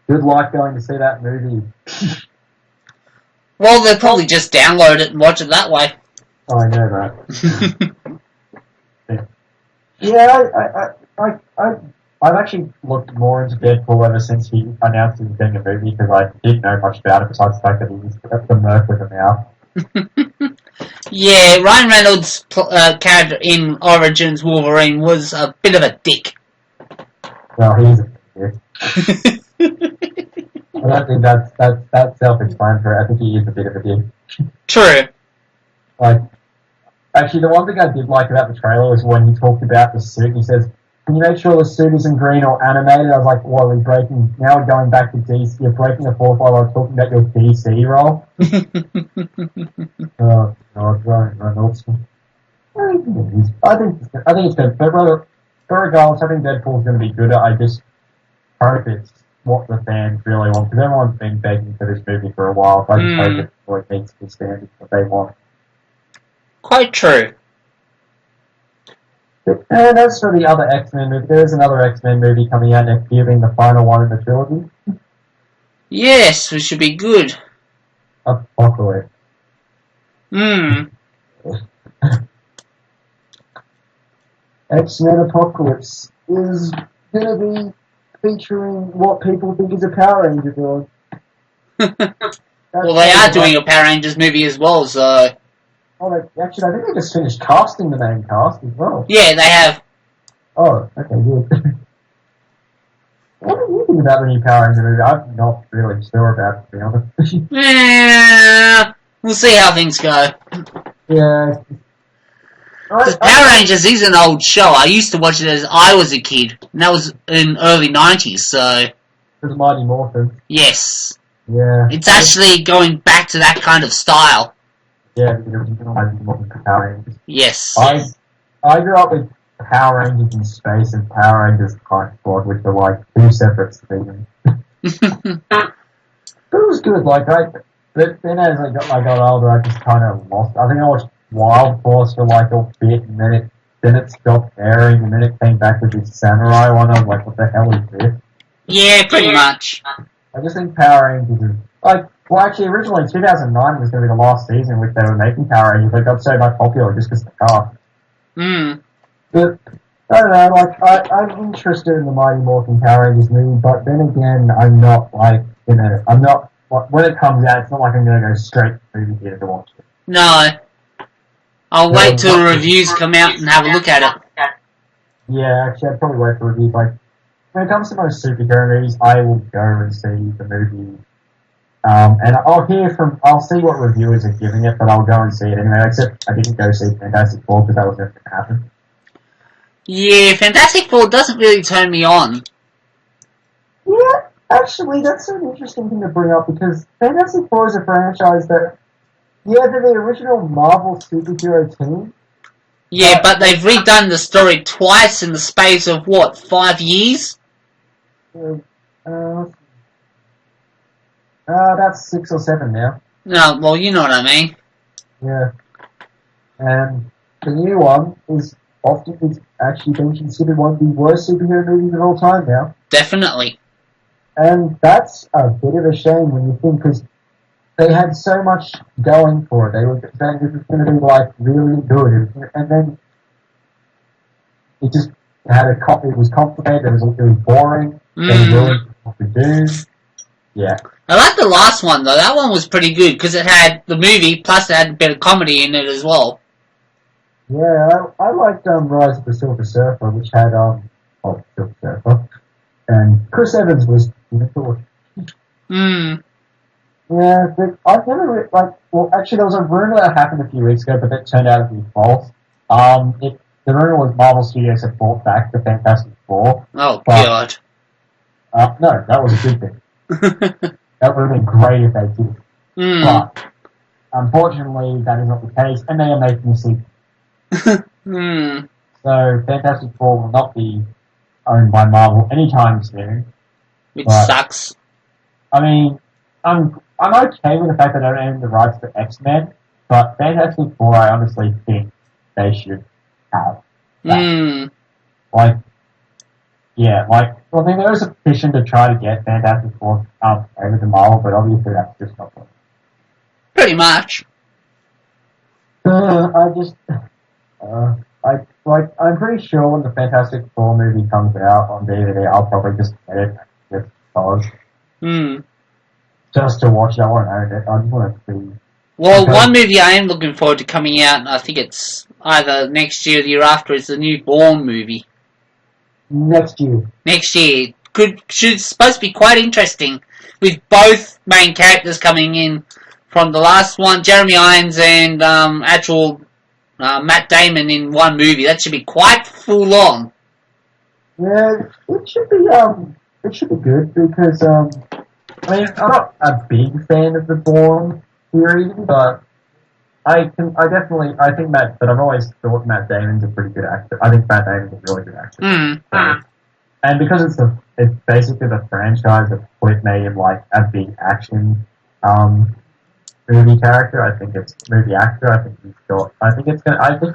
good luck going to see that movie. Well, they'll probably just download it and watch it that way. Oh, I know that. Yeah, I've actually looked more into Deadpool ever since he announced he was getting a movie, because I didn't know much about it besides the fact that he was the Merc with a mouth. Yeah, Ryan Reynolds' character in Origins Wolverine was a bit of a dick. Well, he's a dick. I don't think that's self-explanatory. I think he is a bit of a dick. True. Like, actually, the one thing I did like about the trailer was when he talked about the suit. He says, "Can you make sure the suit isn't green or animated?" I was like, "What, now we're going back to DC. You're breaking the fourth wall. I was talking about your DC role." Oh, God, Ryan Reynolds. I think it's good. But regardless, I think Deadpool's going to be good. I just hope it's what the fans really want, because everyone's been begging for this movie for a while. So I just hope it really meets the standards that they want. Quite true. And as for the other X-Men movie, there is another X-Men movie coming out next year, being the final one in the trilogy. Yes, which should be good. Apocalypse. X-Men Apocalypse is going to be featuring what people think is a Power Ranger villain. Well, they are doing a Power Rangers movie as well, so... Actually, I think they just finished casting the main cast as well. Yeah, they have. Oh, okay, good. What do you think about the new Power Ranger movie? I'm not really sure about it, to be honest. Yeah, we'll see how things go. Yeah. Power Rangers is an old show. I used to watch it as I was a kid, and that was in early 90s, so... It was Mighty Morphin. Yes. Yeah. It's actually going back to that kind of style. Yeah, the original Mighty Morphin Power Rangers. Yes. I grew up with Power Rangers in Space and Power Rangers Time Squad, which are like two separate seasons. But it was good. But then as I got older, I just kind of lost. I think I watched Wild Force for like a bit, and then it stopped airing, and then it came back with this samurai one. I was like, what the hell is this? Yeah, pretty much. I just think Power Rangers is actually originally in 2009 was going to be the last season in which they were making Power Rangers. They got so much popular just because of the cast. But I don't know, I'm interested in the Mighty Morphin Power Rangers movie, but then again, I'm not when it comes out, it's not like I'm going to go straight to the movie theater to watch it. No. I'll wait till the reviews come out and have a look at it. Yeah, actually, I'd probably wait for reviews. When it comes to most superhero movies, I will go and see the movie. And I'll see what reviewers are giving it, but I'll go and see it anyway, except I didn't go see Fantastic Four because that was never going to happen. Yeah, Fantastic Four doesn't really turn me on. Yeah, actually, that's an interesting thing to bring up, because Fantastic Four is a franchise that, they're the original Marvel superhero team. Yeah, but they've redone the story twice in the space of, 5 years? That's 6 or 7 now. No, well, you know what I mean. Yeah. And the new one is actually been considered one of the worst superhero movies of all time now. Definitely. And that's a bit of a shame when you think, because they had so much going for it. They were saying this was going to be really good, and then it just it was complicated. It was boring. They really what to do. Yeah. I like the last one though. That one was pretty good because it had the movie plus it had a bit of comedy in it as well. Yeah, I liked Rise of the Silver Surfer, which had Silver Surfer, and Chris Evans was cool. Yeah, but I've never actually there was a rumor that happened a few weeks ago, but that turned out to be false. the rumor was Marvel Studios had brought back the Fantastic Four. Oh, God. No, that was a good thing. That would have been great if they did. But, unfortunately, that is not the case, and they are making a sequel. So, Fantastic Four will not be owned by Marvel anytime soon. Which sucks. I mean, I'm okay with the fact that they don't own the rights to X-Men, but Fantastic Four, I honestly think they should have that. I mean, there was a petition to try to get Fantastic Four over to Marvel, but obviously that's just not possible. Pretty much. I'm pretty sure when the Fantastic Four movie comes out on DVD, I'll probably just get it just because. Just to watch it, I won't own it. I just want to see. Well, one movie I am looking forward to coming out, and I think it's either next year or the year after, is the new Bourne movie. Next year. Supposed to be quite interesting, with both main characters coming in from the last one, Jeremy Irons and Matt Damon in one movie. That should be quite full on. Yeah, it should be good because I mean, I'm not a big fan of the Bourne series, but I've always thought Matt Damon's a pretty good actor. I think Matt Damon's a really good actor. And because it's basically the franchise that made him like a big action movie character. I think it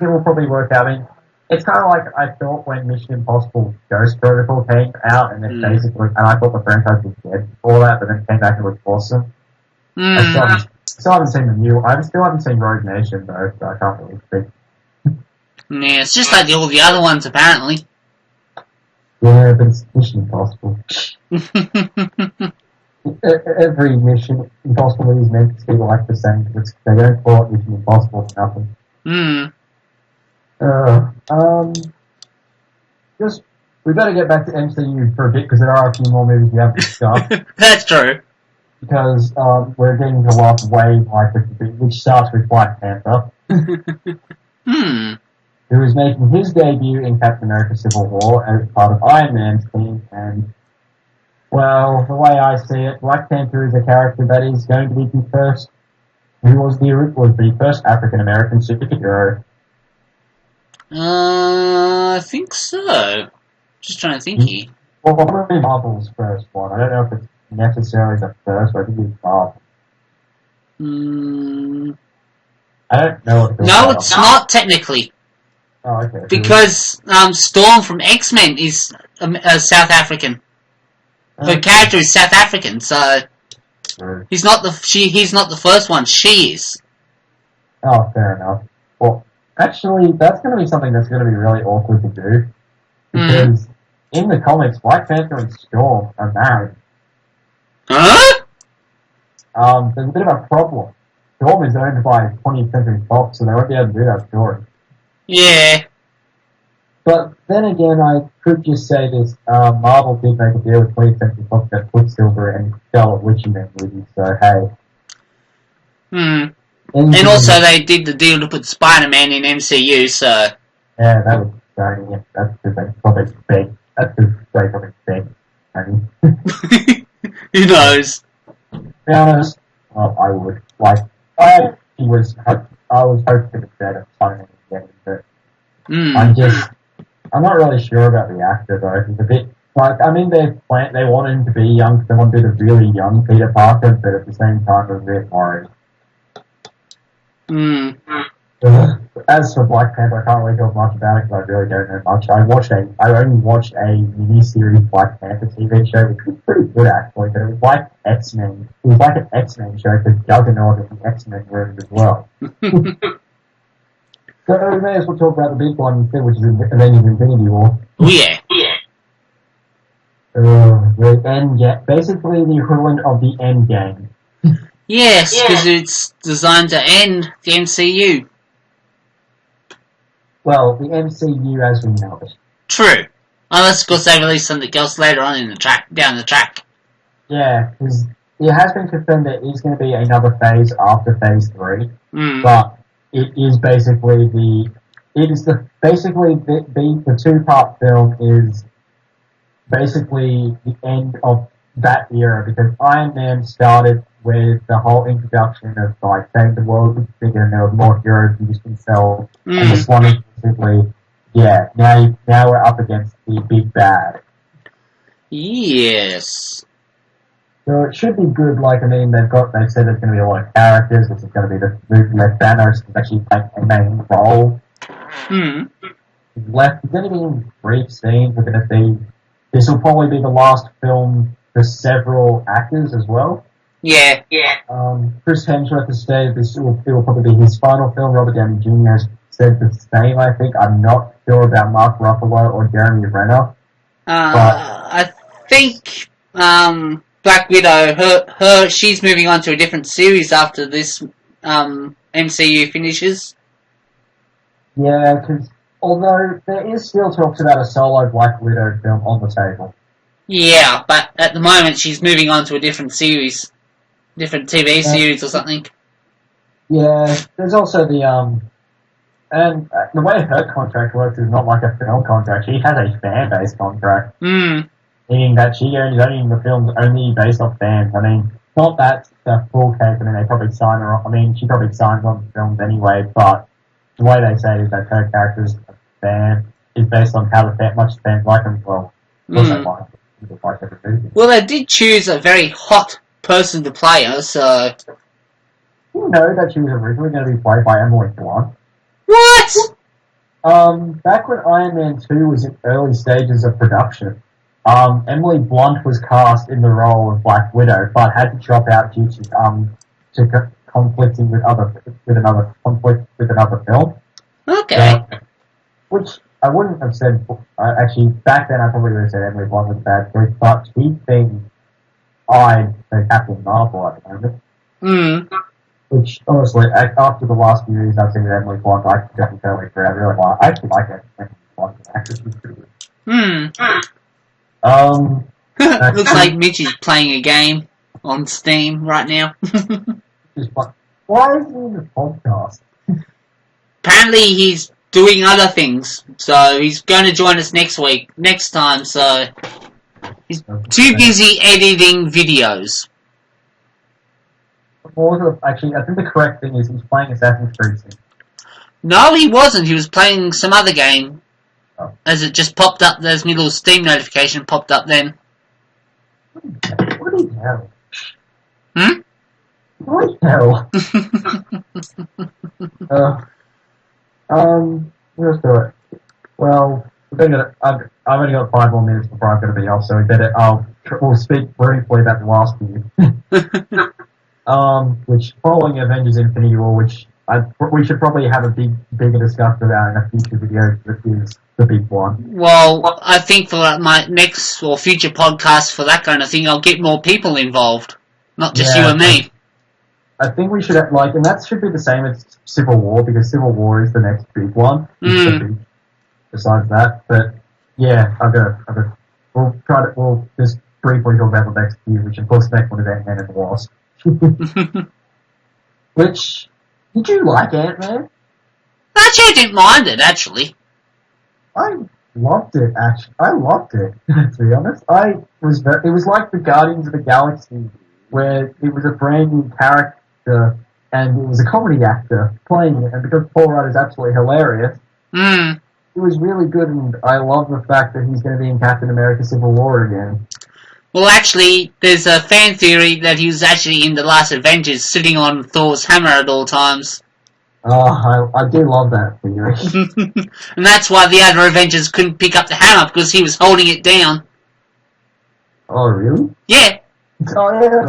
will probably work out. I mean, it's kind of like I thought when Mission Impossible Ghost Protocol came out, and and I thought the franchise was dead before that, but then it came back and it was awesome. I still haven't seen the new. I still haven't seen Rogue Nation though, so I can't really speak. Yeah, it's just like all the other ones, apparently. Yeah, but it's Mission Impossible. Every Mission Impossible movie is meant to be like the same. They don't call it Mission Impossible for nothing. We better get back to MCU for a bit because there are a few more movies we haven't discussed. That's true. Because we're getting to last wave, which starts with Black Panther. Who is making his debut in Captain America Civil War as part of Iron Man's team, and well, the way I see it, Black Panther is a character that is going to be the first African American superhero. I think so. Just trying to think here. Well, probably Marvel's first one. I don't know if it's necessarily the first, but I think it's Marvel. I don't know. No, it's not technically. Oh, okay. Because Storm from X-Men is South African. Her character is South African, so he's not the first one. She is. Oh, fair enough. Well, actually, that's going to be something that's going to be really awkward to do because in the comics, Black Panther and Storm are married. Huh? There's a bit of a problem. Storm is owned by 20th Century Fox, so they won't be able to do that story. Yeah. But then again, I could just say this, Marvel did make a deal with 20th Century Fox that Quicksilver and Scarlet Witch in their movies, so hey. And also they did the deal to put Spider-Man in MCU, so... Yeah, that was exciting. Yeah, that's because they probably big. That's because they probably big. Who knows? To be honest, well, I would. I was hoping for the better Spider-Man again, but I'm not really sure about the actor though. He's a bit they want him to be young. They want to do the really young Peter Parker, but at the same time, I'm a bit worried. As for Black Panther, I can't really talk much about it because I really don't know much. I only watched a mini-series Black Panther TV show, which was pretty good actually, but it was like X-Men. It was like an X-Men show because Juggernaut in the X-Men room as well. So we may as well talk about the big one instead, which is Avengers Infinity War. Oh yeah. The end game. Basically the equivalent of the end game. Yes, because it's designed to end the MCU. Well, the MCU as we know it. True. Unless, of course, they release something else later on down the track. Yeah, because it has been confirmed there is going to be another phase after Phase 3, but it is basically it is basically the two-part film is basically the end of that era, because Iron Man started with the whole introduction of like saying the world was bigger and there were more heroes than just themselves. And this one is basically, now we're up against the big bad. Yes. So it should be good. Like, I mean, they've said there's going to be a lot of characters. This is going to be the movie where Thanos is actually playing a main role. There's only been brief scenes. We're going to see. This will probably be the last film for several actors as well. Yeah. Chris Hemsworth has said it will probably be his final film. Robert Downey Jr. has said the same, I think. I'm not sure about Mark Ruffalo or Jeremy Renner. I think Black Widow, she's moving on to a different series after this MCU finishes. Yeah, because although there is still talks about a solo Black Widow film on the table. Yeah, but at the moment she's moving on to a different series. Different TV series or something. Yeah, there's also the and the way her contract works is not like a film contract. She has a fan-based contract. Meaning that she owns only the films only based off fans. I mean, not that the full case. I mean, they probably sign her off. I mean, she probably signs on the films anyway, but the way they say is that her character's fan is based on how much the fans like them. Well, well, they did choose a very hot person to play her, so... You know that she was originally going to be played by Emily Blunt? What? Back when Iron Man 2 was in early stages of production, Emily Blunt was cast in the role of Black Widow, but had to drop out due to conflicting with another film. Okay. Which I wouldn't have said. Actually, back then I probably would have said Emily Blunt was a bad choice, but she's being eyed for Captain Marvel at the moment. Which, honestly, after the last few years I've seen with Emily Blunt, I can definitely tell her I really like. I actually like Emily Blunt as an actress. She's pretty good. Looks like Mitch is playing a game on Steam right now. Why is he in the podcast? Apparently he's doing other things, so he's going to join us next time, so he's too busy editing videos. Actually, I think the correct thing is he's playing Assassin's Creed 6. No, he wasn't. He was playing some other game. Oh. As it just popped up, there's a little Steam notification popped up then. What the hell? What the hell? Let's do it. Well, I've only got 5 more minutes before I'm going to be off, so we'll speak briefly about the last year. Which, following Avengers Infinity War, which we should probably have a bigger discussion about in a future video, that is the big one. Well, I think for my next or future podcast for that kind of thing, I'll get more people involved. Not just you and me. I think we should, and that should be the same as Civil War, because Civil War is the next big one. Besides that, but yeah, we'll just briefly talk about the next few, which of course the next one is Ant-Man and the Wasp. Which, did you like Ant-Man? Actually, I didn't mind it, actually. I loved it, actually. I loved it, to be honest. It was like the Guardians of the Galaxy, where it was a brand new character, and it was a comedy actor playing it, and because Paul Rudd is absolutely hilarious, it was really good, and I love the fact that he's going to be in Captain America Civil War again. Well, actually, there's a fan theory that he was actually in the last Avengers, sitting on Thor's hammer at all times. Oh, I do love that theory. And that's why the other Avengers couldn't pick up the hammer, because he was holding it down. Oh, really? Yeah. Oh, yeah.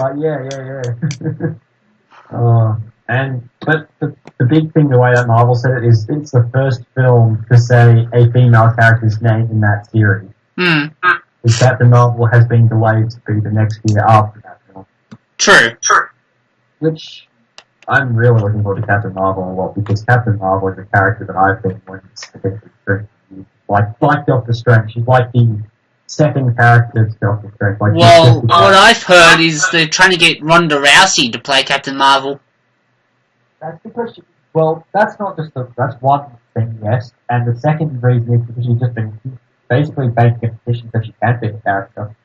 But the big thing, the way that Marvel said it, is it's the first film to say a female character's name in that series. Captain Marvel has been delayed to be the next year after that film. True. Which, I'm really looking forward to Captain Marvel a lot, because Captain Marvel is a character that I've been wanting to see. Like Doctor Strange. She's like the second character to Doctor Strange. Well, what I've heard is they're trying to get Ronda Rousey to play Captain Marvel. That's because Well, that's not just that's one thing, yes. And the second reason is because she's just been basically making a petition that she can be a character.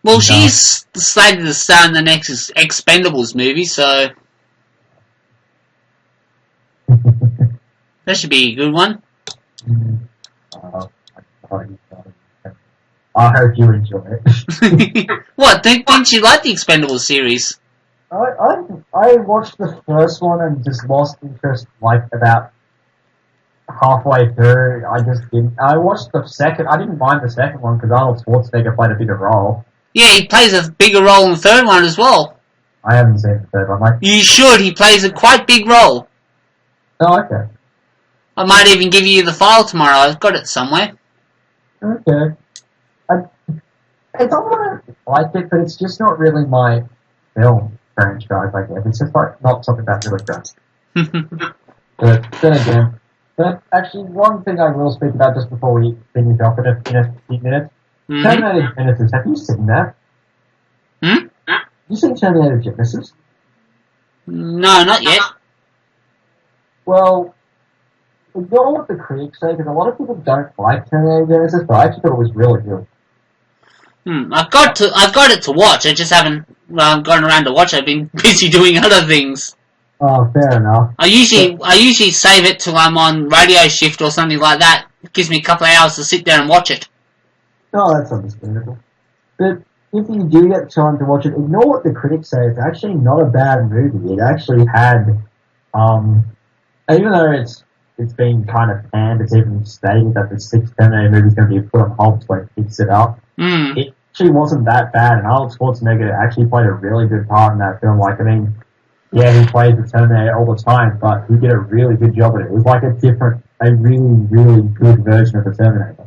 Well, she's slated to star in the next Expendables movie, so that should be a good one. I hope you enjoy it. What? Didn't you like the Expendables series? I watched the first one and just lost interest like about halfway through. I just didn't. I watched the second. I didn't mind the second one because Arnold Schwarzenegger played a bigger role. Yeah, he plays a bigger role in the third one as well. I haven't seen the third one. You should. He plays a quite big role. Oh, okay. I might even give you the file tomorrow. I've got it somewhere. Okay. I don't like it, but it's just not really my film franchise, I guess. It's just like not something that really does. But then again, actually, one thing I will speak about just before we finish off in a few minutes. Terminator Genesis, have you seen that? Hmm? Have you seen Terminator Genesis? No, not yet. Well, ignore what the critics say, because a lot of people don't like Terminator Genesis, but I actually thought it was really good. I've got it to watch. I just haven't gone around to watch. I've been busy doing other things. Oh, fair enough. I usually save it till I'm on radio shift or something like that. It gives me a couple of hours to sit there and watch it. Oh, that's understandable. But if you do get time to watch it, ignore what the critics say. It's actually not a bad movie. It actually had, even though it's been kind of panned, it's even stated that the sixth Terminator movie is going to be put on hold so it picks it up. It actually wasn't that bad, and Arnold Schwarzenegger actually played a really good part in that film. Like, I mean, yeah, he plays the Terminator all the time, but he did a really good job at it. It was like a really, really good version of the Terminator.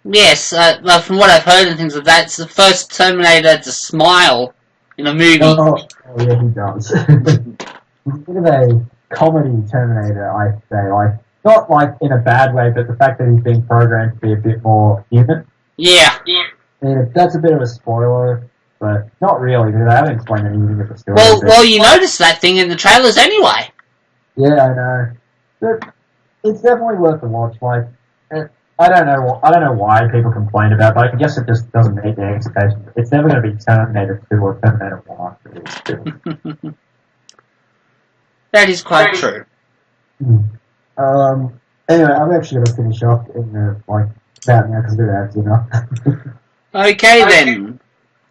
Yes, from what I've heard and things like that, it's the first Terminator to smile in a movie. Oh yeah, he does. He's a bit of a comedy Terminator, I say. Like, not like in a bad way, but the fact that he's being programmed to be a bit more human. Yeah. And that's a bit of a spoiler, but not really, because I haven't explained anything of the story. Well, you noticed that thing in the trailers anyway. Yeah, I know. But it's definitely worth a watch. Like, I don't know why people complain about it, but I guess it just doesn't meet their expectations. It's never going to be Terminator 2 or Terminator 1. That is quite true. Anyway, I'm actually going to finish off in about now because we're out dinner. Okay then.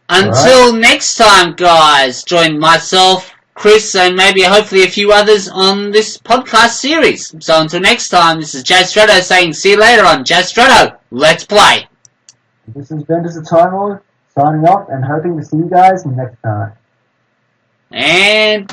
Until next time, guys, join myself, Chris, and maybe hopefully a few others on this podcast series. So until next time, this is Jazstretto saying see you later on Jazstretto. Let's play. This is VentusThe Timelord signing off and hoping to see you guys next time. And